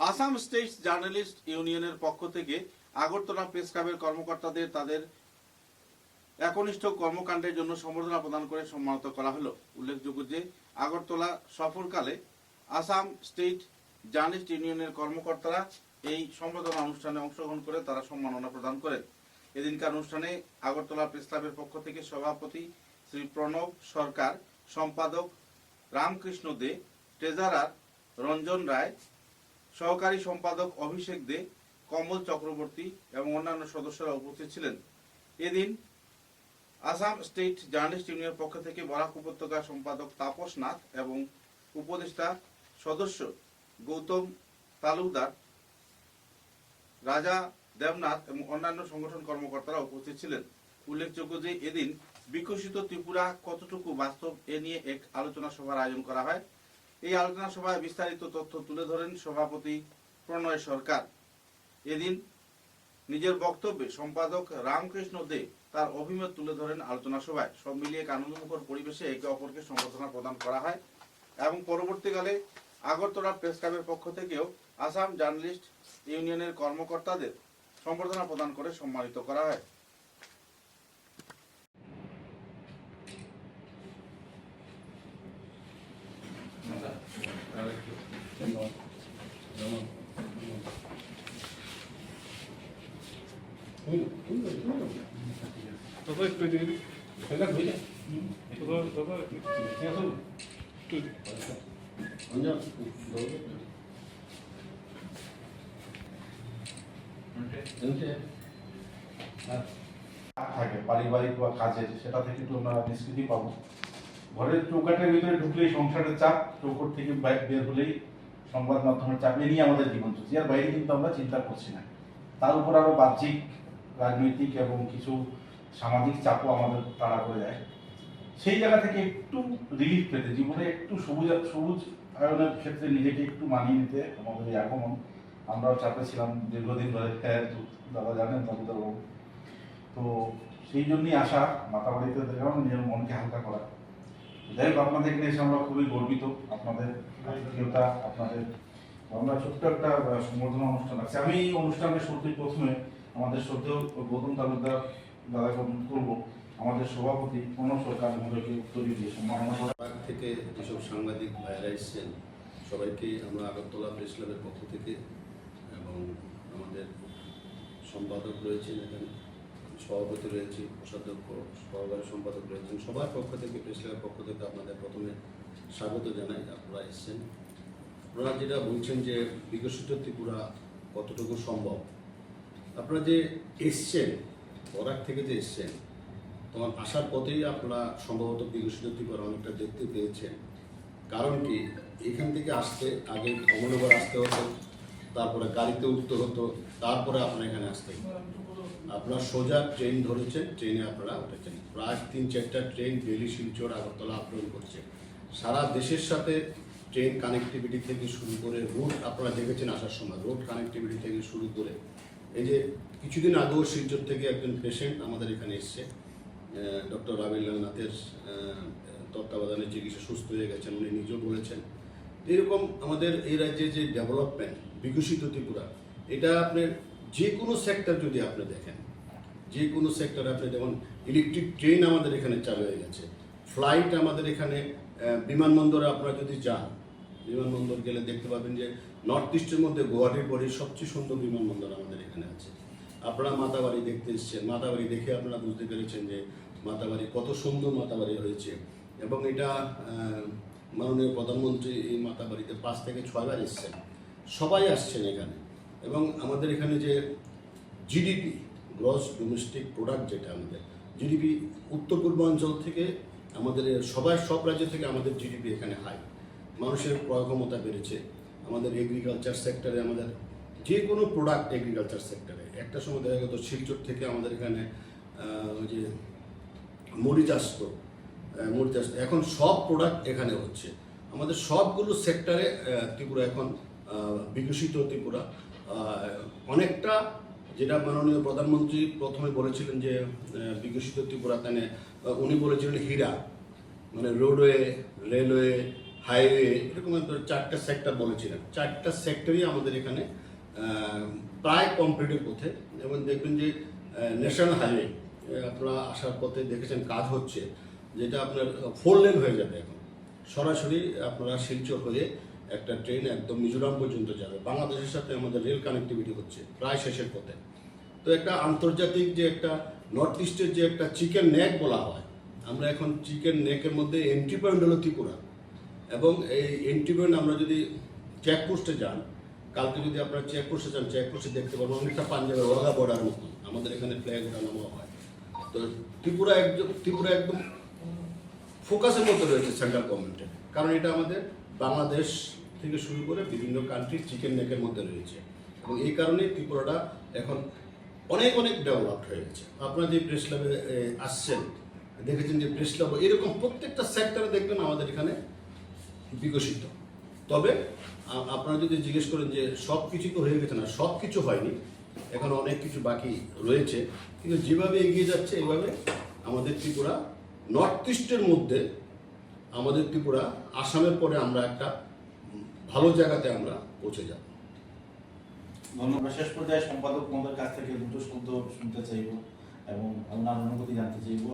Assam state journalist ইউনিয়নের পক্ষ থেকে আগরতলা প্রেস ক্লাবের কর্মকর্তাদের তাদের একনিষ্ঠ কর্মকাণ্ডের জন্য সম্বর্ধনা প্রদান করে সম্মানিত করা হলো। উল্লেখযোগ্য যে আগরতলা সফরকালে আসাম স্টেট জার্নালিস্ট ইউনিয়নের কর্মকর্তারা এই সম্বর্ধনা অনুষ্ঠানে অংশগ্রহণ করে তারা সম্মাননা প্রদান করেন। এদিনকার অনুষ্ঠানে আগরতলা প্রেস ক্লাবের পক্ষ থেকে সভাপতি শ্রী প্রণব সরকার, সম্পাদক রামকৃষ্ণ দে, ট্রেজারার রঞ্জন রায়, সহকারী সম্পাদক অভিষেক দে, কমল চক্রবর্তী এবং অন্যান্য সদস্যরা উপস্থিত ছিলেন। এদিন আসাম স্টেট জার্নালিস্ট ইউনিয়নের পক্ষ থেকে বরাক উপত্যকা সম্পাদক তাপস নাথ এবং উপদেষ্টা সদস্য গৌতম তালুকদার, রাজা দেবনাথ এবং অন্যান্য সংগঠন কর্মকর্তারা উপস্থিত ছিলেন। উল্লেখযোগ্য যে এদিন বিকশিত ত্রিপুরা কতটুকু বাস্তব এ নিয়ে এক আলোচনা সভার আয়োজন করা হয়। এই আলোচনা সভায় বিস্তারিত তথ্য তুলে ধরেন সভাপতি প্রণয় সরকার। এদিন নিজের বক্তব্যে সম্পাদক রামকৃষ্ণ দে তার অভিমত তুলে ধরেন আলোচনা সভায়। সব মিলিয়ে এক আনন্দমুখর পরিবেশে একে অপরকে সম্বর্ধনা প্রদান করা হয় এবং পরবর্তীকালে আগরতলা প্রেস ক্লাবের পক্ষ থেকেও আসাম জার্নালিস্ট ইউনিয়নের কর্মকর্তাদের সম্বর্ধনা প্রদান করে সম্মানিত করা হয়। থাকে পারিবারিক বা কাজের, সেটা থেকে একটু আমরা নিষ্কৃতি পাবো। ঘরের চৌকাটের ভিতরে ঢুকলেই সংসারের চাপ, চৌকট থেকে বের হলেই সংবাদ মাধ্যমের চাপ, এ নিয়ে আমাদের জীবন চলছে। এর বাইরে কিন্তু আমরা চিন্তা করছি না। তার উপর আরো বাহ্যিক রাজনৈতিক এবং কিছু সামাজিক চাপও আমাদের তাড়া করে যায়। সেই জায়গা থেকে একটু রিলিফ পেতে, জীবনে একটু সবুজ আয়নের ক্ষেত্রে নিজেকে একটু মানিয়ে নিতে আমাদের এই আগমন। আমরাও চাপে ছিলাম দীর্ঘদিন ধরে, দাদা জানেন, দাদুদারবাবু। তো সেই জন্যই আসা, মাতাবাড়িতে দেখানো, নিজের মনকে হালকা করা। যাই হোক, আপনাদের এখানে এসে আমরা খুবই গর্বিত। আপনাদের আতিথেয়তা, আপনাদের আমরা ছোট্ট একটা সম্বর্ধনা অনুষ্ঠান আছে। আমি এই অনুষ্ঠানের প্রথমে আমাদের শ্রদ্ধেয় গৌতম তালুকদার দাদাকে অনুরোধ করবো আমাদের সভাপতি প্রণব সরকার মহোদয়কে উত্তরীয় দিয়ে সম্মাননা করা। থেকে যেসব সাংবাদিক ভাইয়েরা এসেছেন সবাইকে আমরা আগরতলা প্রেস ক্লাবের পক্ষ থেকে এবং আমাদের সম্পাদক রয়েছেন, এখানে সভাপতি রয়েছে, কোষাধ্যক্ষ, সহকারী সম্পাদক রয়েছেন, সবার পক্ষ থেকে, প্রেস ক্লাবের পক্ষ থেকে আপনাদের প্রথমে স্বাগত জানাই। আপনারা এসেছেন, আপনারা যেটা বলছেন যে বিকশিত ত্রিপুরা কতটুকু সম্ভব, আপনারা যে এসছেন, বরাক থেকে যে এসছেন, তখন আসার পথেই আপনারা সম্ভবত বিকশিত ত্রিপুরা অনেকটা দেখতে পেয়েছেন। কারণ কি, এখান থেকে আসতে আগে ভ্রমণবার আসতে হতো, তারপরে গাড়িতে উঠতে হতো, তারপরে আপনারা এখানে আসতেন। আপনারা সোজা ট্রেন ধরেছেন, ট্রেনে আপনারা উঠেছেন। প্রায় 3-4টা train daily Silchar Agartala upload করছে। সারা দেশের সাথে ট্রেন কানেক্টিভিটি থেকে শুরু করে রুট আপনারা দেখেছেন আসার সময়, রোড কানেক্টিভিটি থেকে শুরু করে এই যে কিছুদিন আগেও শিলচর থেকে একজন পেশেন্ট আমাদের এখানে এসছে, ডক্টর রবীন্দ্রনাথের তত্ত্বাবধানে চিকিৎসা সুস্থ হয়ে গেছেন, উনি নিজেও বলেছেন। এরকম আমাদের এই রাজ্যে যে ডেভেলপমেন্ট, বিকশিত ত্রিপুরা, এটা আপনার যে কোনো সেক্টর যদি আপনি দেখেন, যে কোনো সেক্টরে আপনি যেমন ইলেকট্রিক ট্রেন আমাদের এখানে চালু হয়ে গেছে, ফ্লাইট আমাদের এখানে, বিমানবন্দরে আপনারা যদি যান, বিমানবন্দর গেলে দেখতে পাবেন যে নর্থ ইস্টের মধ্যে গুয়াহাটির পরে সবচেয়ে সুন্দর বিমানবন্দর আমাদের এখানে আছে। আপনারা মাতাবাড়ি দেখতে এসছেন, মাতাবাড়ি দেখে আপনারা বুঝতে পেরেছেন যে মাতাবাড়ি কত সুন্দর মাতাবাড়ি হয়েছে। এবং এটা মাননীয় প্রধানমন্ত্রী এই মাতাবাড়িতে 5 থেকে 6 বার এসছেন, সবাই আসছেন এখানে। এবং আমাদের এখানে যে জিডিপি, গ্রস ডোমেস্টিক প্রোডাক্ট, যেটা আমাদের জিডিপি উত্তর পূর্বাঞ্চল থেকে আমাদের সব রাজ্য থেকে আমাদের জিডিপি এখানে হাই। মানুষের ক্রয় ক্ষমতা বেড়েছে। আমাদের এগ্রিকালচার সেক্টরে, আমাদের যে কোনো প্রোডাক্ট এগ্রিকালচার সেক্টরে, একটা সময় দেখা গেল শিলচর থেকে আমাদের এখানে ওই যে মরিচ আসতো, এখন সব প্রোডাক্ট এখানে হচ্ছে। আমাদের সবগুলো সেক্টরে ত্রিপুরা এখন বিকশিত ত্রিপুরা অনেকটা, যেটা মাননীয় প্রধানমন্ত্রী প্রথমে বলেছিলেন যে বিকশিত ত্রিপুরা, উনি বলেছিলেন হীরা, মানে রোডওয়ে, রেলওয়ে, হাইওয়ে, এরকম 4টা সেক্টর বলেছিলেন। 4টা সেক্টরই আমাদের এখানে প্রায় কমপ্লিটের পথে। এবং দেখবেন যে ন্যাশনাল হাইওয়ে আপনারা আসার পথে দেখেছেন কাজ হচ্ছে, যেটা আপনার 4 লেন হয়ে যাবে এখন। সরাসরি আপনারা শিলচর হয়ে একটা ট্রেন একদম মিজোরাম পর্যন্ত যাবে। বাংলাদেশের সাথে আমাদের রেল কানেক্টিভিটি হচ্ছে প্রায় শেষের পথে। তো একটা আন্তর্জাতিক যে একটা নর্থ ইস্টের যে একটা চিকেন নেক বলা হয়, আমরা এখন চিকেন নেকের মধ্যে এন্ট্রি পয়েন্ট হলো ত্রিপুরা। এবং এই এন্ট্রি পয়েন্ট আমরা যদি চেকপোস্টে যান, কালকে যদি আপনারা চেকপোস্টে যান, চেকপোস্টে দেখতে পারবেন অনেকটা পাঞ্জাবের ওয়াঘা বর্ডার মতো আমাদের এখানে ফ্ল্যাগ ওঠানো হয়। তো ত্রিপুরা একদম ফোকাসের মধ্যে রয়েছে সেন্ট্রাল গভর্নমেন্টের, কারণ এটা আমাদের বাংলাদেশ থেকে শুরু করে বিভিন্ন কান্ট্রি চিকেন নেকের মধ্যে রয়েছে। এবং এই কারণে ত্রিপুরাটা এখন অনেক ডেভেলপড হয়ে গেছে। আপনারা যে প্রেস ক্লাবে আসছেন, দেখেছেন যে প্রেস ক্লাব এরকম প্রত্যেকটা সেক্টরে দেখবেন আমাদের এখানে বিকশিত। তবে আপনারা যদি জিজ্ঞেস করেন যে সব কিছু তো হয়ে গেছে, না, সব কিছু হয়নি, এখন অনেক কিছু বাকি রয়েছে। কিন্তু যেভাবে এগিয়ে যাচ্ছে এইভাবে আমাদের ত্রিপুরা নর্থ ইস্টের মধ্যে, আমাদের ত্রিপুরা আসামের পরে আমরা একটা ভালো জায়গাতে আমরা পৌঁছে যাব। ধন্যবাদ। শেষ পর্যায়ে সম্পাদক মহোদয়ের কাছ থেকে দুটো শব্দ শুনতে চাইব এবং ওনার অনুভূতি জানতে চাইব।